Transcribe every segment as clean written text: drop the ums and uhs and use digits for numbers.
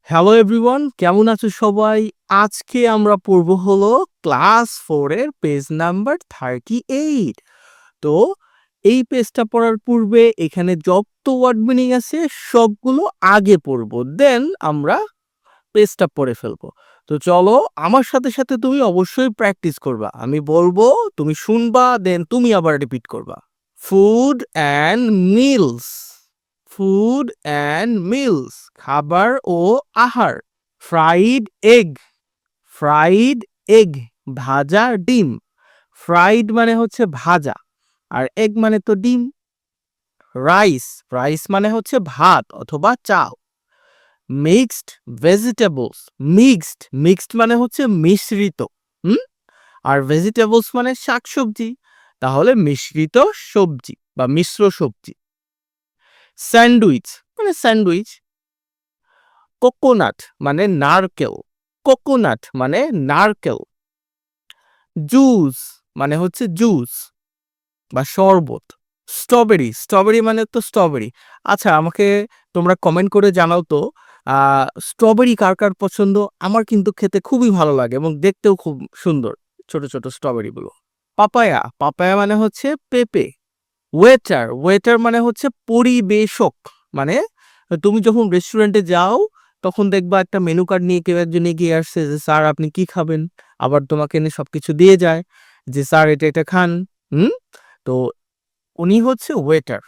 Hello everyone, কেমন আছো সবাই? আজকে আমরা পড়বো হলো ক্লাস 4 এর পেজ নাম্বার 38। তো এই পেজটা পড়ার পূর্বে এখানে যত ওয়ার্ড মিনিং আছে সবগুলো আগে পড়বো। দেন আমরা পেজটা পড়ে ফেলবো। তো চলো আমার সাথে সাথে তুমি অবশ্যই প্র্যাকটিস করবা। আমি বলবো, তুমি শুনবা, দেন তুমি আবার রিপিট করবা। Food and meals. Food and meals, খাবার ও আহার। Fried egg. ফ্রাইড এগ, ভাজা ডিম। ফ্রাইড মানে হচ্ছে ভাজা, আর এগ মানে তো ডিম। রাইস, রাইস মানে হচ্ছে ভাত অথবা চাল। Mixed vegetables. মিক্সড, মিক্সড মানে হচ্ছে মিশ্রিত। হুম, আর ভেজিটেবলস মানে শাকসবজি, তাহলে মিশ্রিত সবজি বা মিশ্র সবজি। স্যান্ডউইচ মানে স্যান্ডউইচ। কোকোনাট মানে নারকেল। কোকোনাট মানে নারকেল। জুস মানে হচ্ছে জুস বা শরবত। স্ট্রবেরি, স্ট্রবেরি মানে তো স্ট্রবেরি। আচ্ছা, আমাকে তোমরা কমেন্ট করে জানাও তো, স্ট্রবেরি কার কার পছন্দ? আমার কিন্তু খেতে খুবই ভালো লাগে এবং দেখতেও খুব সুন্দর, ছোট ছোট স্ট্রবেরি গুলো। পাপায়া, পাপায়া মানে হচ্ছে পেঁপে। ওয়েটার, ওয়েটার মানে হচ্ছে পরিবেশক। মানে তুমি যখন রেস্টুরেন্টে যাও তখন দেখবা একটা মেনু কার্ড নিয়ে কেউ একজন এগিয়ে আসছে যে স্যার আপনি কি খাবেন, আবার তোমাকে এনে সবকিছু দিয়ে যায় যে স্যার এটা এটা খান। হুম, তো উনি হচ্ছে ওয়েটার।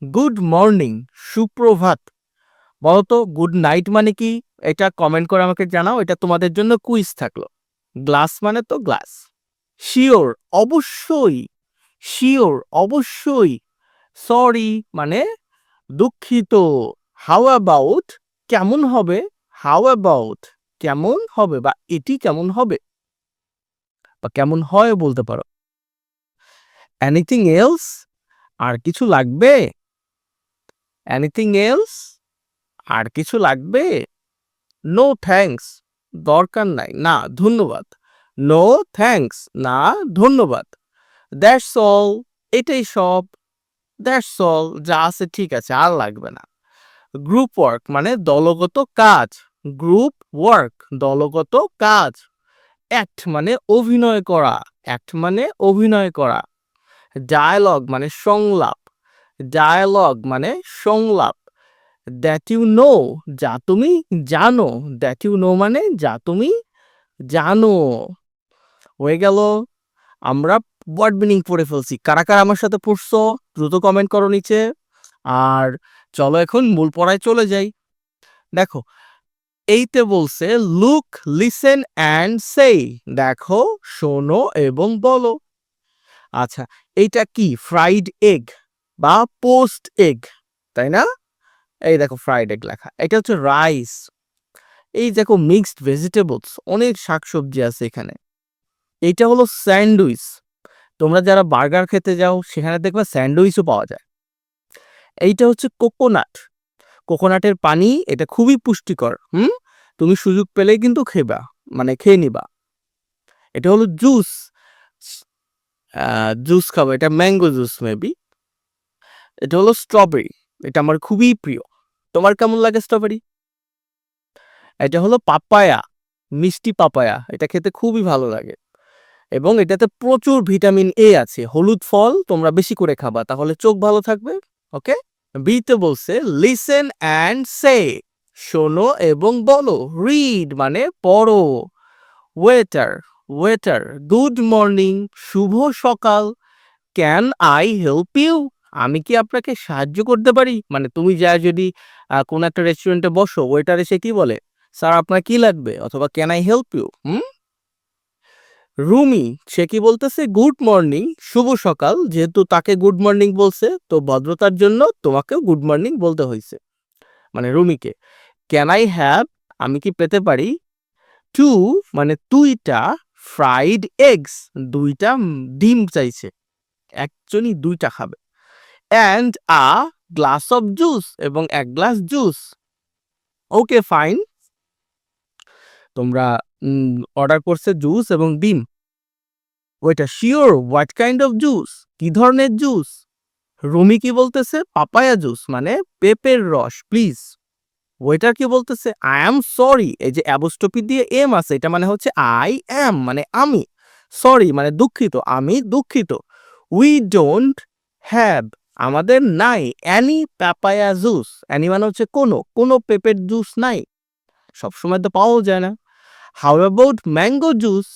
গুড মর্নিং, সুপ্রভাত। বলতো গুড নাইট মানে কি? এটা কমেন্ট করে আমাকে জানাও, এটা তোমাদের জন্য কুইজ থাকলো। গ্লাস মানে তো গ্লাস। শিওর, অবশ্যই। শিওর, অবশ্যই। সরি মানে দুঃখিত। হাউ অ্যাবাউট, কেমন হবে? হাউ অ্যাবাউট, কেমন হবে বা এটি কেমন হবে বা কেমন হয় বলতে পারো। এনিথিং এলস, আর কিছু লাগবে? এনিথিং এলস, আর কিছু লাগবে? নো থ্যাঙ্কস, দরকার নাই, না ধন্যবাদ। নো থ্যাঙ্কস, না ধন্যবাদ। দ্যাটস অল, এটাই সব। দ্যাটস অল, যা আছে ঠিক আছে, আর লাগবে না। গ্রুপ ওয়ার্ক মানে দলগত কাজ। গ্রুপ ওয়ার্ক, দলগত কাজ। অ্যাক্ট মানে অভিনয় করা। অ্যাক্ট মানে অভিনয় করা। ডায়ালগ মানে সংলাপ। ডায়ালগ মানে সংলাপ। দ্যাট ইউ নো, যা তুমি জানো। দ্যাট ইউ নো মানে যা তুমি জানো। হয়ে গেল, আমরা ওয়ার্ড মিনিং পড়ে ফেলছি। কারা কারা আমার সাথে পড়ছো দ্রুত কমেন্ট করো নিচে। আর চলো এখন মূল পড়ায় চলে যাই। দেখো, এইতে বলছে লুক, লিসেন অ্যান্ড সেই, দেখো, শোনো এবং বলো। আচ্ছা, এইটা কি? ফ্রাইড এগ বা পোস্ট এগ, তাই না? এই দেখো ফ্রাইড এগ লেখা, এটা হচ্ছে রাইস। এই দেখো মিক্সড ভেজিটেবলস, অনেক শাকসবজি আছে এখানে। এইটা হলো স্যান্ডউইচ। তোমরা যারা বার্গার খেতে যাও সেখানে দেখবা স্যান্ডউইচও পাওয়া যায়। এইটা হচ্ছে কোকোনাট। কোকোনাটের পানি, এটা খুবই পুষ্টিকর। তুমি সুযোগ পেলেই কিন্তু খেবা, মানে খেয়ে নিবা। এটা হলো জুস। জুস খাবো, এটা ম্যাঙ্গো জুস মেবি। এটা হলো স্ট্রবেরি, এটা আমার খুবই প্রিয়। তোমার কেমন লাগে স্ট্রবেরি? এটা হলো পাপায়া, মিষ্টি পাপায়া, এটা খেতে খুবই ভালো লাগে এবং এটাতে প্রচুর ভিটামিন এ আছে। হলুদ ফল তোমরা বেশি করে খাবা, তাহলে চোখ ভালো থাকবে। ওকে। বিতে বলছে লিসেন অ্যান্ড সে, শোনো এবং বলো। রিড মানে পড়ো। Waiter, waiter. গুড মর্নিং, শুভ সকাল। ক্যান আই হেল্প ইউ, আমি কি আপনাকে সাহায্য করতে পারি? মানে তুমি যা যদি কোন একটা রেস্টুরেন্টে বসো, ওয়েটার এসে কি বলে? স্যার আপনার কি লাগবে, অথবা can I help you. Rumi, সে কি বলতেছে? গুড মর্নিং, শুভ সকাল। যেহেতু তাকে গুড মর্নিং বলছে, তো ভদ্রতার জন্য তোমাকেও গুড মর্নিং বলতে হয়েছে, মানে রুমিকে। ক্যান আই হ্যাভ, আমি কি পেতে পারি? টু মানে দুইটা। ফ্রাইড এগস, দুইটা ডিম চাইছে, একজনই দুইটা খাবে। And a glass of juice, এবং এক গ্লাস জুস। ওকে ফাইন, তোমরা অর্ডার করছে জুস এবং ডিম। ওইটা sure, what kind of juice, কি ধরনের জুস? রুমি কি বলতেছে? পাপায়া জুস, মানে পেঁপের রস প্লিজ। ওয়েটার কি বলতেছে? I am sorry. এই যে অ্যাপোস্ট্রফি দিয়ে এম আছে এটা মানে হচ্ছে আই অ্যাম মানে আমি। সরি মানে দুঃখিত, আমি দুঃখিত। উই ডোন্ট হ্যাভ আমাদের নাই অ্যানি পাপায়া জুস। অ্যানি মানে হচ্ছে কোনো পেঁপের জুস নাই। সবসময় তো পাওয়াও যায় না। How about mango juice?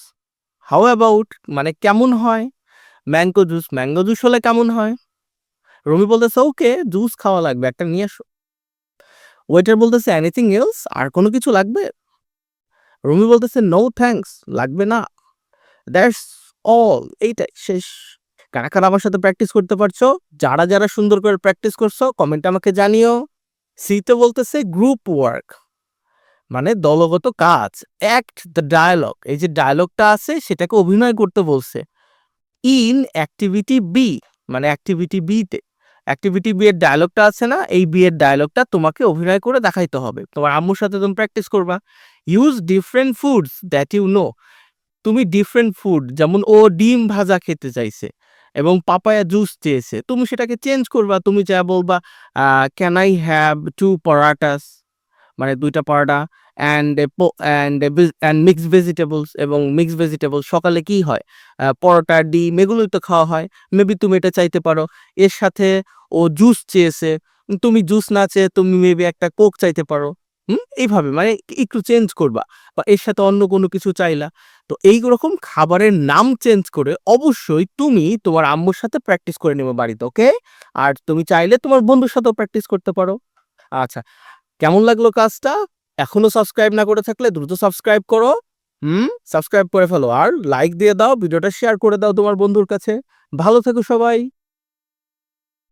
How about মানে কেমন হয়? ম্যাঙ্গো জুস হলে কেমন হয়? রুমি বলতেছে, ওকে জুস খাওয়া লাগবে, একটা নিয়ে আসো। ওয়েটার বলতেছে, এনিথিং এলস? আর কোনো কিছু লাগবে? রুমি বলতেছে, নো থ্যাঙ্কস, লাগবে না। দ্যাটস অল, এইটাই শেষ। কারা কারা আমার সাথে প্র্যাকটিস করতে পারছো? যারা সুন্দর করে প্র্যাকটিস করছো কমেন্টে আমাকে জানিও। সিতে বলতেছে গ্রুপ ওয়ার্ক মানে দলগত কাজ। অ্যাক্ট দ্য ডায়ালগ, এই যে ডায়ালগটা আছে সেটাকে অভিনয় করতে বলছে। ইন অ্যাক্টিভিটি বি মানে অ্যাক্টিভিটি বি তে, অ্যাক্টিভিটি বি এর ডায়ালগটা আছে না, এই বি এর ডায়ালগটা তোমাকে অভিনয় করে দেখাইতে হবে। তোমার আম্মুর সাথে তুমি প্র্যাকটিস করবা। Use different foods that you know. তুমি ডিফারেন্ট ফুড, যেমন ও ডিম ভাজা খেতে চাইছে এবং পাপায়া জুস চেয়েছে, তুমি সেটাকে চেঞ্জ করবা। তুমি যা বলবা, ক্যান আই হ্যাভ 2 পরাটাস মানে ২টা পরাটা অ্যান্ড অ্যান্ড মিক্সড ভেজিটেবলস। এবং মিক্সড ভেজিটেবল সকালে কি হয়? পরোটা, ডিম এগুলোই তো খাওয়া হয়। মেবি তুমি এটা চাইতে পারো। এর সাথে ও জুস চেয়েছে, তুমি জুস না চেয়ে তুমি মেবি একটা কোক চাইতে পারো। এইভাবে মানে একটু চেঞ্জ করবা, বা এর সাথে অন্য কোনো কিছু চাইলা। তো এইরকম খাবারের নাম চেঞ্জ করে অবশ্যই তুমি তোমার আম্মুর সাথে প্র্যাকটিস করে নেবে বাড়িতে, ওকে? আর তুমি চাইলে তোমার বন্ধুর সাথেও প্র্যাকটিস করতে পারো। আচ্ছা, কেমন লাগলো কাজটা? এখনো সাবস্ক্রাইব না করে থাকলে দ্রুত সাবস্ক্রাইব করো। সাবস্ক্রাইব করে ফেলো আর লাইক দিয়ে দাও, ভিডিওটা শেয়ার করে দাও তোমার বন্ধুর কাছে। ভালো থেকো সবাই।